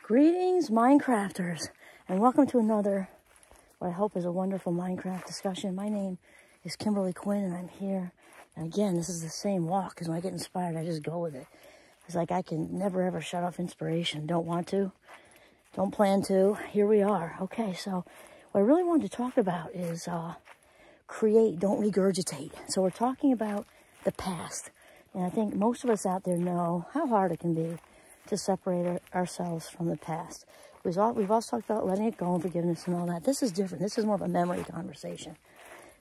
Greetings, Minecrafters, and welcome to another, what I hope is a wonderful Minecraft discussion. My name is Kimberly Quinn, and I'm here. And again, this is the same walk, because when I get inspired, I just go with it. It's like I can never, ever shut off inspiration. Don't want to, don't plan to. Here we are. Okay, so what I really wanted to talk about is create, don't regurgitate. So we're talking about the past. And I think most of us out there know how hard it can be to separate ourselves from the past. We've also talked about letting it go and forgiveness and all that. This is different. This is more of a memory conversation.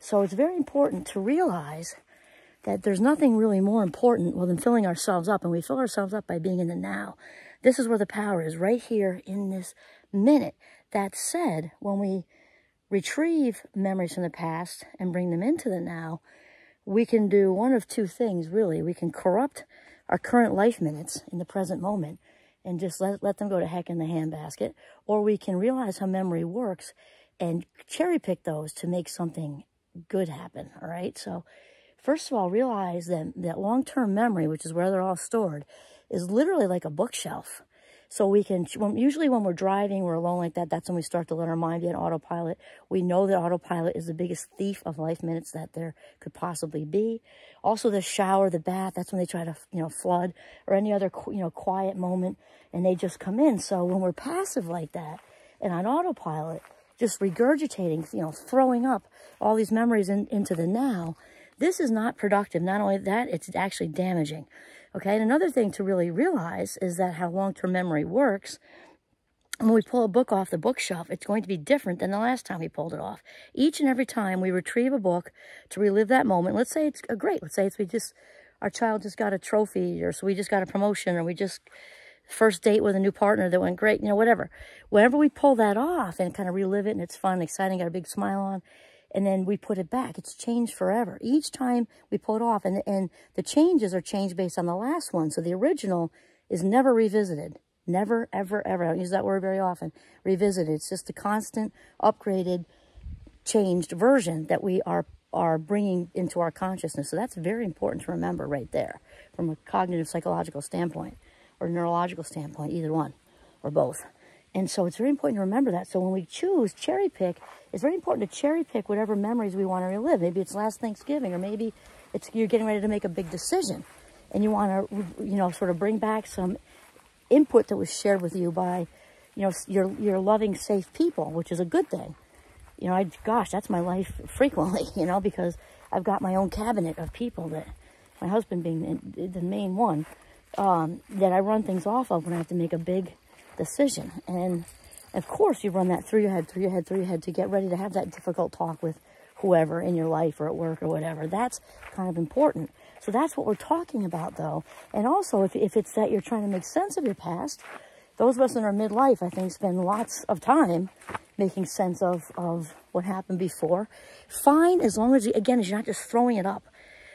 So it's very important to realize that there's nothing really more important than filling ourselves up. And we fill ourselves up by being in the now. This is where the power is, right here in this minute. That said, when we retrieve memories from the past and bring them into the now, we can do one of two things, really. We can corrupt our current life minutes in the present moment and just let them go to heck in the handbasket, or we can realize how memory works and cherry pick those to make something good happen, all right? So first of all, realize that long-term memory, which is where they're all stored, is literally like a bookshelf. So we can, usually when we're driving, we're alone like that, that's when we start to let our mind be on autopilot. We know that autopilot is the biggest thief of life minutes that there could possibly be. Also the shower, the bath, that's when they try to, flood, or any other, quiet moment, and they just come in. So when we're passive like that and on autopilot, just regurgitating, throwing up all these memories into the now, this is not productive. Not only that, it's actually damaging. Okay, and another thing to really realize is that how long-term memory works. When we pull a book off the bookshelf, it's going to be different than the last time we pulled it off. Each and every time we retrieve a book to relive that moment, let's say it's great. Let's say our child just got a trophy, or so we just got a promotion, or we just first date with a new partner that went great, whatever. Whenever we pull that off and kind of relive it, and it's fun, exciting, got a big smile on, and then we put it back, it's changed forever. Each time we pull it off, and the changes are changed based on the last one. So the original is never revisited. Never, ever, ever. I don't use that word very often. Revisited. It's just a constant, upgraded, changed version that we are bringing into our consciousness. So that's very important to remember right there from a cognitive, psychological standpoint or neurological standpoint, either one or both. And so it's very important to remember that. So when we choose cherry pick, it's very important to cherry pick whatever memories we want to relive. Maybe it's last Thanksgiving, or maybe you're getting ready to make a big decision and you want to, sort of bring back some input that was shared with you by, your loving, safe people, which is a good thing. Gosh, that's my life frequently, because I've got my own cabinet of people that, my husband being the main one, that I run things off of when I have to make a big decision. And of course you run that through your head to get ready to have that difficult talk with whoever in your life or at work or whatever. That's kind of important. So that's what we're talking about, though. And also if it's that you're trying to make sense of your past, those of us in our midlife, I think, spend lots of time making sense of what happened before. Fine, as long as you're not just throwing it up.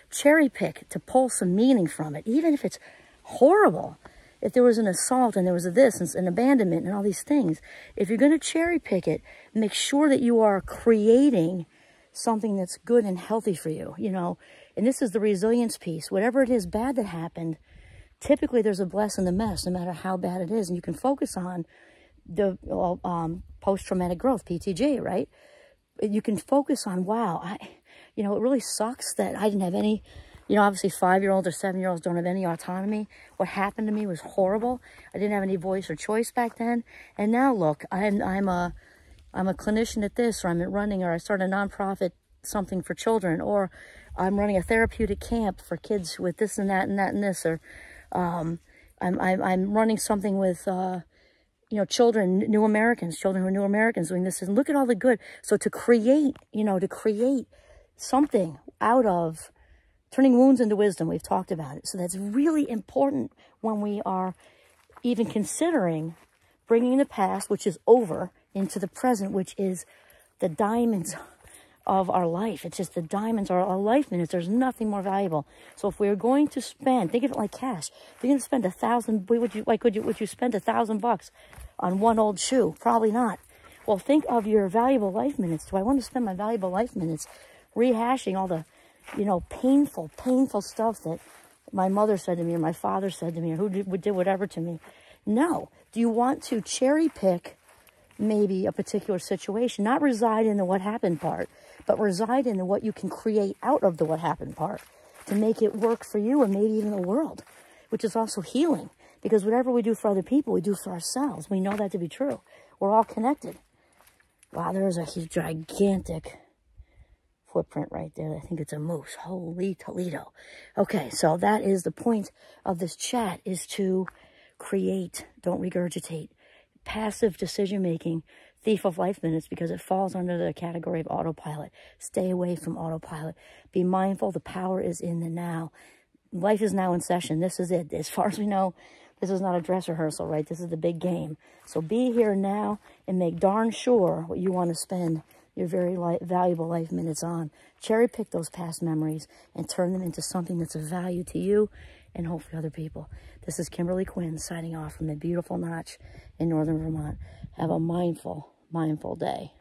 Cherry pick to pull some meaning from it, even if it's horrible. If there was an assault and there was an abandonment and all these things, if you're going to cherry pick it, make sure that you are creating something that's good and healthy for you, And this is the resilience piece. Whatever it is bad that happened, typically there's a bless in the mess, no matter how bad it is. And you can focus on the post-traumatic growth, PTG, right? You can focus on, wow, it really sucks that I didn't have any... obviously 5-year-olds or 7-year-olds don't have any autonomy. What happened to me was horrible. I didn't have any voice or choice back then. And now look, I'm a clinician at this, or I'm running, or I start a nonprofit, something for children, or I'm running a therapeutic camp for kids with this and that and that and this, or I'm running something with children, children who are new Americans doing this, and look at all the good. So to create something out of turning wounds into wisdom, we've talked about it. So that's really important when we are even considering bringing the past, which is over, into the present, which is the diamonds of our life. It's just the diamonds are our life minutes. There's nothing more valuable. So if we're going to spend, think of it like cash. If you're going to spend would you spend $1,000 on one old shoe? Probably not. Well, think of your valuable life minutes. Do I want to spend my valuable life minutes rehashing all the painful stuff that my mother said to me, or my father said to me, or who did whatever to me? No. Do you want to cherry pick maybe a particular situation, not reside in the what happened part, but reside in the what you can create out of the what happened part to make it work for you and maybe even the world, which is also healing. Because whatever we do for other people, we do for ourselves. We know that to be true. We're all connected. Wow, there is a gigantic footprint right there. I think it's a moose. Holy Toledo. Okay, so that is the point of this chat, is to create, don't regurgitate. Passive decision-making, thief of life minutes, because it falls under the category of autopilot. Stay away from autopilot. Be mindful. The power is in the now. Life is now in session. This is it. As far as we know, this is not a dress rehearsal, right? This is the big game. So be here now and make darn sure what you want to spend your very valuable life minutes on. Cherry pick those past memories and turn them into something that's of value to you and hopefully other people. This is Kimberly Quinn signing off from the beautiful Notch in northern Vermont. Have a mindful, mindful day.